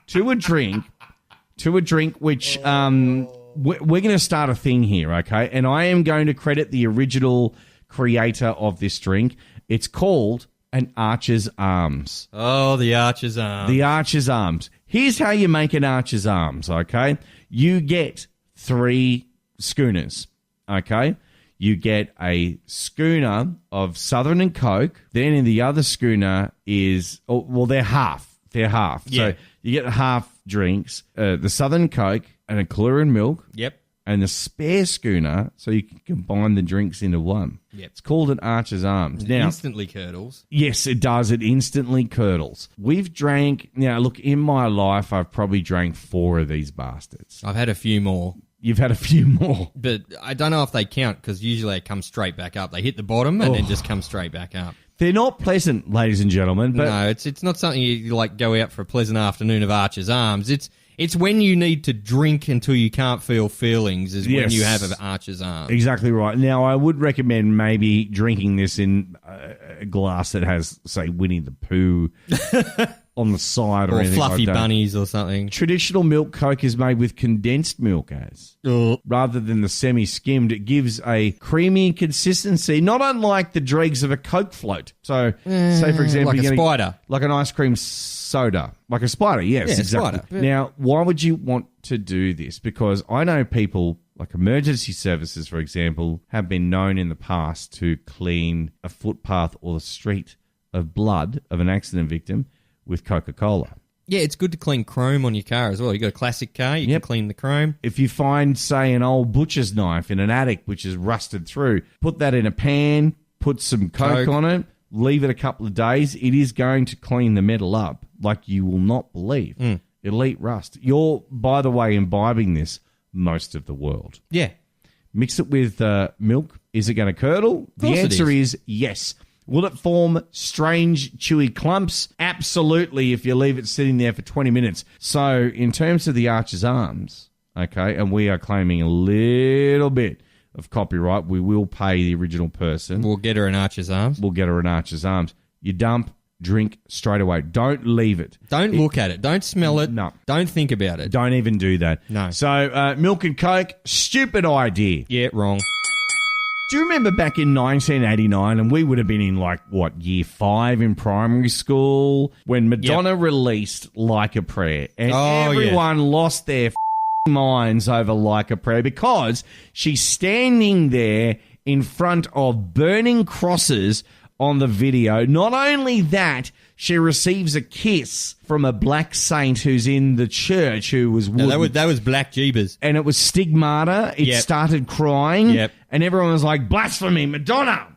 to a drink, which we're going to start a thing here, okay? And I am going to credit the original creator of this drink. It's called an Archer's Arms. Oh, the Archer's Arms. The Archer's Arms. Here's how you make an Archer's Arms, okay? You get 3 schooners, okay? You get a schooner of Southern and Coke. Then in the other schooner is, they're half. They're half. Yeah. So you get half drinks, the Southern Coke and a Kahlua and milk. Yep. And the spare schooner, so you can combine the drinks into one. Yep. It's called an Archer's Arms. It now, instantly curdles. Yes, it does. It instantly curdles. We've drank, look, in my life, I've probably drank 4 of these bastards. I've had a few more. You've had a few more. But I don't know if they count because usually they come straight back up. They hit the bottom and then just come straight back up. They're not pleasant, ladies and gentlemen. But no, it's not something you like go out for a pleasant afternoon of Archer's Arms. It's when you need to drink until you can't feel feelings is when you have an Archer's Arms. Exactly right. Now, I would recommend maybe drinking this in a glass that has, say, Winnie the Pooh on the side or anything fluffy like that. bunnies or something. Traditional milk Coke is made with condensed milk rather than the semi-skimmed. It gives a creamy consistency, not unlike the dregs of a Coke float. So, say, for example... Like a spider. Like an ice cream soda. Like a spider, yes, Yeah, exactly. Spider. Now, why would you want to do this? Because I know people... Like emergency services, for example, have been known in the past to clean a footpath or the street of blood of an accident victim with Coca-Cola. Yeah, it's good to clean chrome on your car as well. You got a classic car, you can clean the chrome. If you find, say, an old butcher's knife in an attic which is rusted through, put that in a pan, put some Coke on it, leave it a couple of days. It is going to clean the metal up like you will not believe. It'll eat rust. You're, by the way, imbibing this most of the world. Yeah. Mix it with milk. Is it going to curdle? The answer is yes. Will it form strange, chewy clumps? Absolutely, if you leave it sitting there for 20 minutes. So, in terms of the Archer's Arms, okay, and we are claiming a little bit of copyright, we will pay the original person. We'll get her an Archer's Arms. We'll get her an Archer's Arms. You dump, drink straight away. Don't leave it. Don't look at it. Don't smell it. No. Don't think about it. Don't even do that. No. So, milk and Coke, stupid idea. Yeah, wrong. Do you remember back in 1989, and we would have been in, year 5 in primary school, when Madonna released Like a Prayer, and everyone lost their minds over Like a Prayer because she's standing there in front of burning crosses on the video. Not only that, she receives a kiss from a black saint who's in the church who was wooden. No, that was Black Jeebus. And it was stigmata. It started crying. Yep. And everyone was like, blasphemy, Madonna.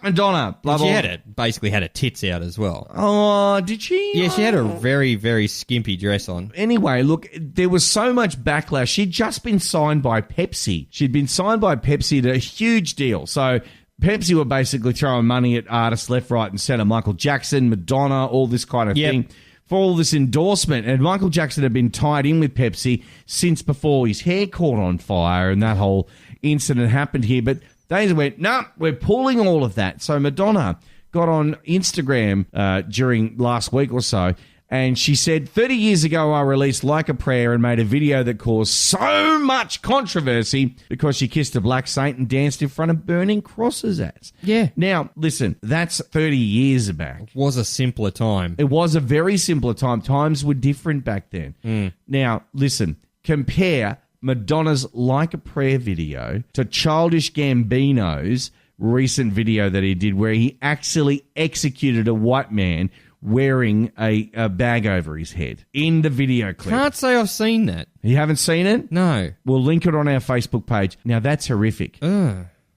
Madonna. Blah, blah. She basically had her tits out as well. Oh, did she? Yeah, she had a very, very skimpy dress on. Anyway, look, there was so much backlash. She'd just been signed by Pepsi. She'd been signed by Pepsi to a huge deal. So Pepsi were basically throwing money at artists left, right, and centre. Michael Jackson, Madonna, all this kind of thing for all this endorsement. And Michael Jackson had been tied in with Pepsi since before his hair caught on fire and that whole incident happened here. But they went, no, we're pulling all of that. So Madonna got on Instagram during last week or so, and she said, 30 years ago, I released Like a Prayer and made a video that caused so much controversy because she kissed a black saint and danced in front of burning crosses at. Yeah. Now, listen, that's 30 years back. It was a simpler time. It was a very simpler time. Times were different back then. Now, listen, compare Madonna's Like a Prayer video to Childish Gambino's recent video that he did where he actually executed a white man wearing a bag over his head in the video clip. Can't say I've seen that. You haven't seen it? No. We'll link it on our Facebook page. Now, that's horrific.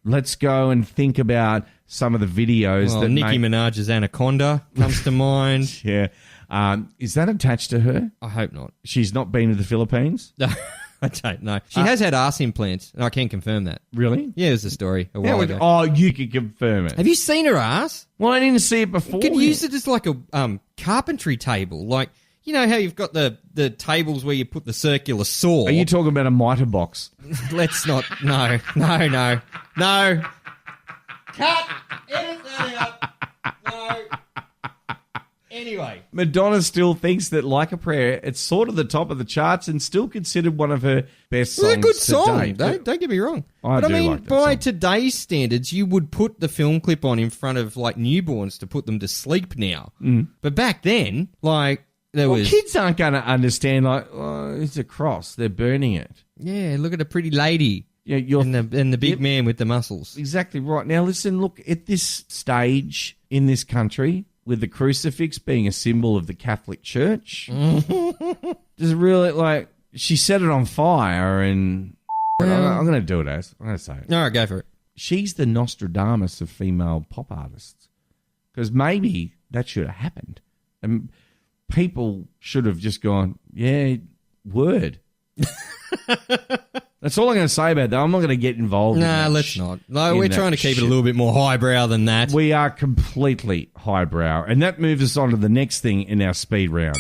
Let's go and think about some of the videos that Nicki Minaj's Anaconda comes to mind. Yeah. Is that attached to her? I hope not. She's not been to the Philippines? No, I don't know. She has had arse implants, and I can confirm that. Really? Yeah, there's a story a while ago. Oh, you can confirm it. Have you seen her arse? Well, I didn't see it before. You could use it as like a carpentry table. Like, you know how you've got the tables where you put the circular saw? Are you talking about a mitre box? Let's not. No. Cut! Edit that out! No. Anyway. Madonna still thinks that Like a Prayer, it's sort of the top of the charts and still considered one of her best songs. It's a good song. today. Don't get me wrong. I but do I mean, like that by song. today's standards, you would put the film clip on in front of like newborns to put them to sleep now. But back then, like there Well, was kids aren't going to understand, like, oh, it's a cross. They're burning it. yeah, look at a pretty lady Yeah, you're and the big man with the muscles. exactly right. Now, listen, look, at this stage in this country, with the crucifix being a symbol of the Catholic Church, just really, like, she set it on fire, and I'm going to do it, as I'm going to say it. All right, go for it. She's the Nostradamus of female pop artists. Because maybe that should have happened. And people should have just gone, yeah, word. That's all I'm going to say about that. I'm not going to get involved in Nah, that let's not. No, we're trying to keep it a little bit more highbrow than that. We are completely highbrow. And that moves us on to the next thing in our speed round.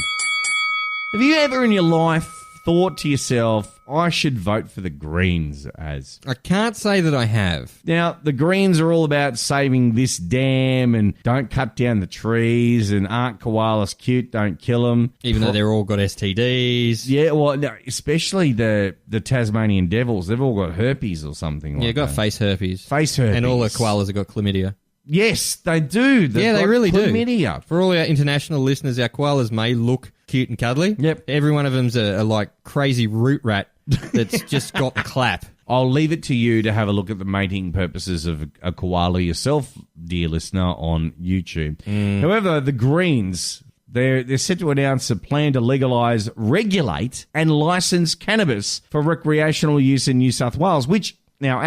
Have you ever in your life thought to yourself, I should vote for the Greens as? I can't say that I have. Now, the Greens are all about saving this dam and don't cut down the trees and aren't koalas cute, don't kill them. Even though they're all got STDs. Yeah, well, no, especially the Tasmanian devils. They've all got herpes or something like Yeah, got that. face herpes. Face herpes. And all the koalas have got chlamydia. Yes, they do. They've Yeah, they got really chlamydia. do. For all our international listeners, our koalas may look cute and cuddly. Yep. Every one of them's a like crazy root rat that's just got the clap. I'll leave it to you to have a look at the mating purposes of a koala yourself, dear listener, on YouTube. However, the Greens, they're set to announce a plan to legalise, regulate and licence cannabis for recreational use in New South Wales, which now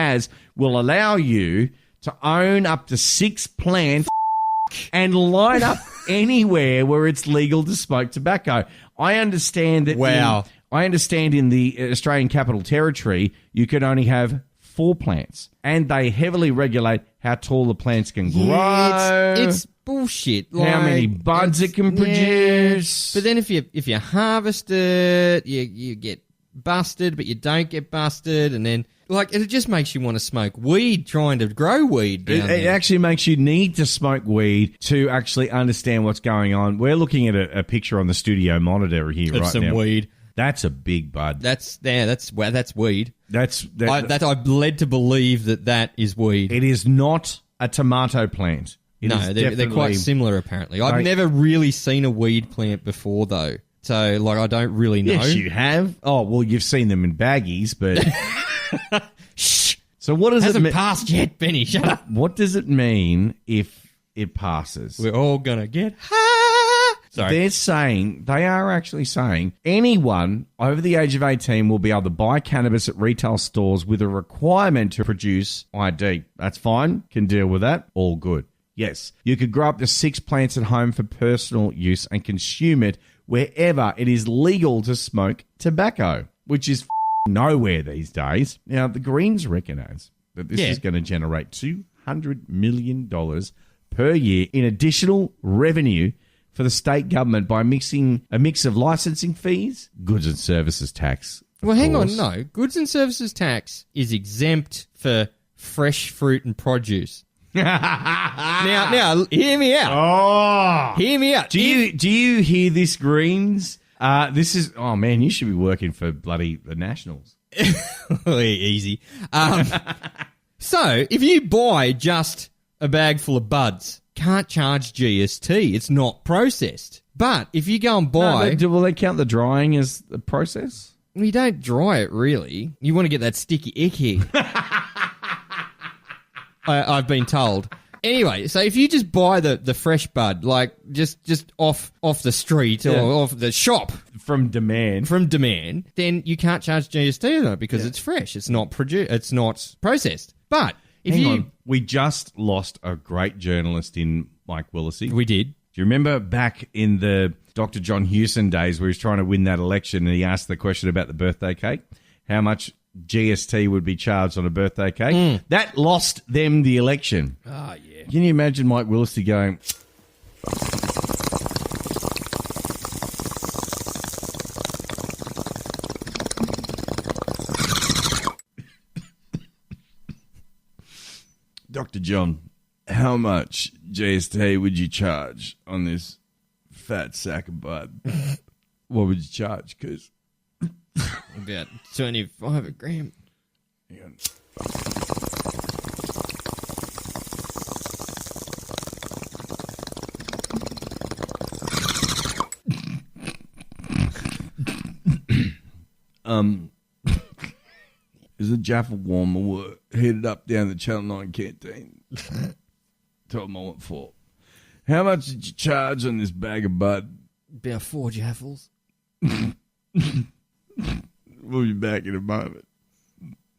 will allow you to own up to 6 plants and line up anywhere where it's legal to smoke tobacco. I understand that. Wow. I understand in the Australian Capital Territory, you can only have 4 plants, and they heavily regulate how tall the plants can grow. Yeah, it's bullshit. How many buds it can produce. But then if you harvest it, you get busted, but you don't get busted, and then like it just makes you want to smoke weed trying to grow weed down It there. actually makes you need to smoke weed to actually understand what's going on. We're looking at a picture on the studio monitor here Of right some now. weed. That's a big bud. That's weed. That's I'm led to believe that is weed. It is not a tomato plant. It No, is they're definitely- quite similar apparently. I've never really seen a weed plant before though. So like I don't really know. Yes, you have. Oh, well, you've seen them in baggies, but Shh. so what does it Hasn't mean? passed yet, Benny. Shut up. What does it mean if it passes? We're all gonna get high. Sorry. They are actually saying anyone over the age of 18 will be able to buy cannabis at retail stores with a requirement to produce ID. That's fine. Can deal with that. All good. Yes. You could grow up to 6 plants at home for personal use and consume it wherever it is legal to smoke tobacco, which is nowhere these days. Now, the Greens recognise that this is going to generate $200 million per year in additional revenue for the state government by mixing a mix of licensing fees, goods and services tax. Well, hang on. No, goods and services tax is exempt for fresh fruit and produce. Now, hear me out. Oh, Hear me out. do you hear this, Greens? This is man. You should be working for bloody the Nationals. Easy. So, if you buy just a bag full of buds, can't charge GST. It's not processed. But if you go and buy... Will they count the drying as the process? Well, you don't dry it, really. You want to get that sticky icky. I've been told. Anyway, so if you just buy the fresh bud, like just off the street or off the shop From demand. from demand, then you can't charge GST on it because it's fresh. It's not it's not processed. But if Hang on. We just lost a great journalist in Mike Willisey. we did. Do you remember back in the Dr. John Hewson days where he was trying to win that election and he asked the question about the birthday cake? How much GST would be charged on a birthday cake? That lost them the election. Oh, yeah. Can you imagine Mike Willisey going... Dr. John, how much GST would you charge on this fat sack of bud. What would you charge? Because About 25 a gram. Is a Jaffa warmer were headed up down the Channel 9 canteen. Told them I want 4. How much did you charge on this bag of bud? About 4 jaffles. We'll be back in a moment.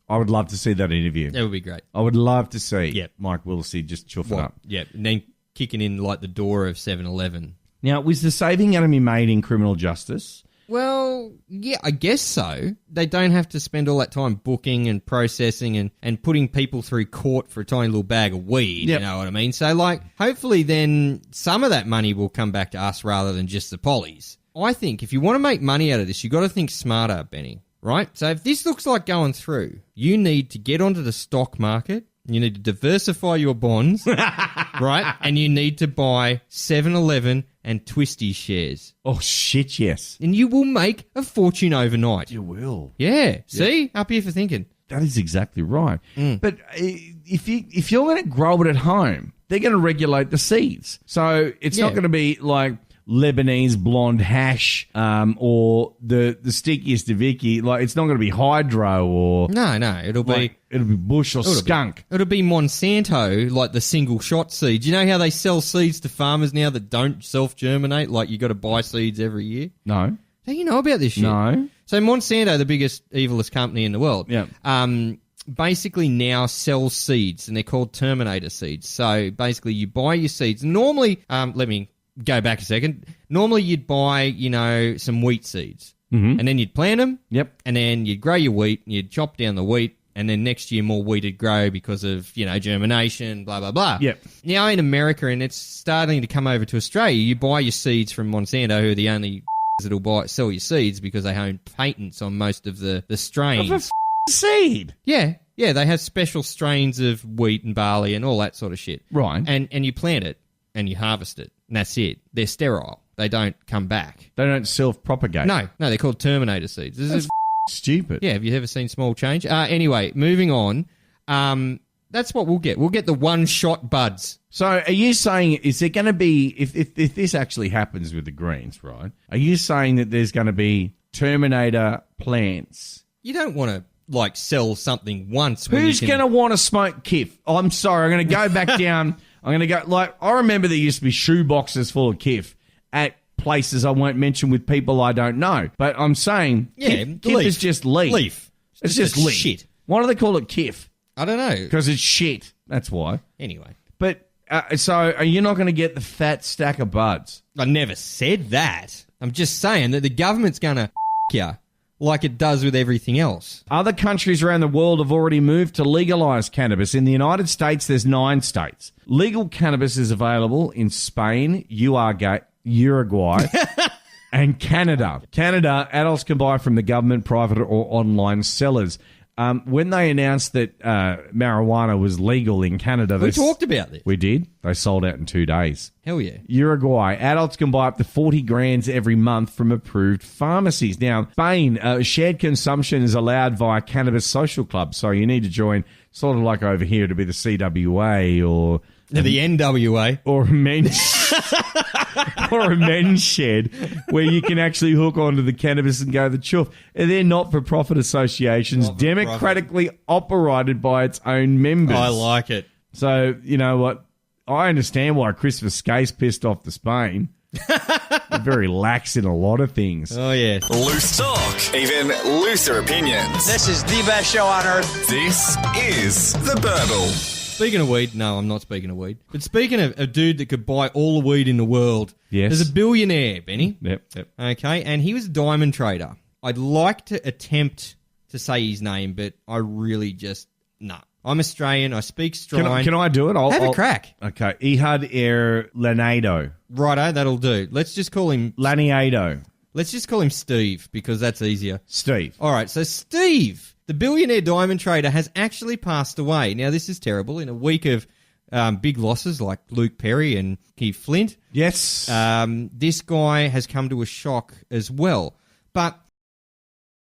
I would love to see that interview. That would be great. I would love to see Yep. Mike Willesee just chuffing up. Yeah, and then kicking in like the door of 7-Eleven. Now, was the saving going to be made in criminal justice? Well, yeah, I guess so. They don't have to spend all that time booking and processing and putting people through court for a tiny little bag of weed, Yep. you know what I mean? So, like, hopefully then some of that money will come back to us rather than just the pollies. I think if you want to make money out of this, you've got to think smarter, Benny, right? So if this looks like going through, you need to get onto the stock market. You need to diversify your bonds, right? And you need to buy 7-Eleven and Twisty shares. Oh, shit, yes. And you will make a fortune overnight. You will. Yeah. See? Up here for thinking. That is exactly right. But if you're going to grow it at home, they're going to regulate the seeds. So it's not going to be like Lebanese blonde hash or the stickiest of icky. Like, it's not going to be hydro or... No. It'll be bush or skunk. It'll be Monsanto, like the single shot seeds. You know how they sell seeds to farmers now that don't self-germinate? Like, you got to buy seeds every year? No. Don't you know about this shit? No. So Monsanto, the biggest, evilest company in the world, basically now sells seeds, and they're called Terminator seeds. So basically you buy your seeds. Normally, let me go back a second. Normally you'd buy, some wheat seeds. Mm-hmm. And then you'd plant them. Yep. And then you'd grow your wheat, and you'd chop down the wheat, and then next year more wheat would grow because of, germination, blah, blah, blah. Yep. Now in America, and it's starting to come over to Australia, you buy your seeds from Monsanto, who are the only that'll sell your seeds because they own patents on most of the strains. Of a seed? Yeah, they have special strains of wheat and barley and all that sort of shit. Right. And you plant it and you harvest it, and that's it. They're sterile. They don't come back. They don't self-propagate? No, they're called Terminator seeds. That's stupid. Yeah, have you ever seen Small Change? Anyway, moving on. That's what we'll get. We'll get the one-shot buds. So are you saying, is there going to be, if this actually happens with the Greens, right, are you saying that there's going to be Terminator plants? You don't want to, sell something once. Who's going to want to smoke kiff? Oh, I'm sorry, I'm going to go back down. I'm going to go, I remember there used to be shoe boxes full of kiff at places I won't mention with people I don't know. But I'm saying, kiff is just leaf. Leaf. It's just leaf. Shit. Why do they call it kiff? I don't know. Because it's shit. That's why. Anyway. But, so are you not going to get the fat stack of buds? I never said that. I'm just saying that the government's going to you like it does with everything else. Other countries around the world have already moved to legalise cannabis. In the United States, there's 9 states. Legal cannabis is available in Spain, Uruguay, and Canada. Canada, adults can buy from the government, private or online sellers. When they announced that marijuana was legal in Canada... We talked about this. We did. They sold out in 2 days. Hell yeah. Uruguay, adults can buy up to 40 grams every month from approved pharmacies. Now, Spain, shared consumption is allowed via cannabis social clubs, so you need to join, sort of like over here, to be the CWA or... The NWA. Or a men's... or a men's shed where you can actually hook onto the cannabis and go the chuff. And they're not-for-profit associations, democratically operated by its own members. I like it. So, you know what? I understand why Christopher Skase pissed off to Spain. They're very lax in a lot of things. Oh, yeah. Loose talk, even looser opinions. This is the best show on earth. This is The Burble. Speaking of weed, no, I'm not speaking of weed. But speaking of a dude that could buy all the weed in the world, yes. There's a billionaire, Benny. Yep. Okay, and he was a diamond trader. I'd like to attempt to say his name, but I really just, nah. I'm Australian, I speak Strine. Can I do it? Have a crack. Okay, Ehud Lanado. Righto, that'll do. Let's just call him... Laniado. Let's just call him Steve, because that's easier. Steve. All right, so Steve, the billionaire diamond trader, has actually passed away. Now, this is terrible. In a week of big losses like Luke Perry and Keith Flint. Yes. This guy has come to a shock as well. But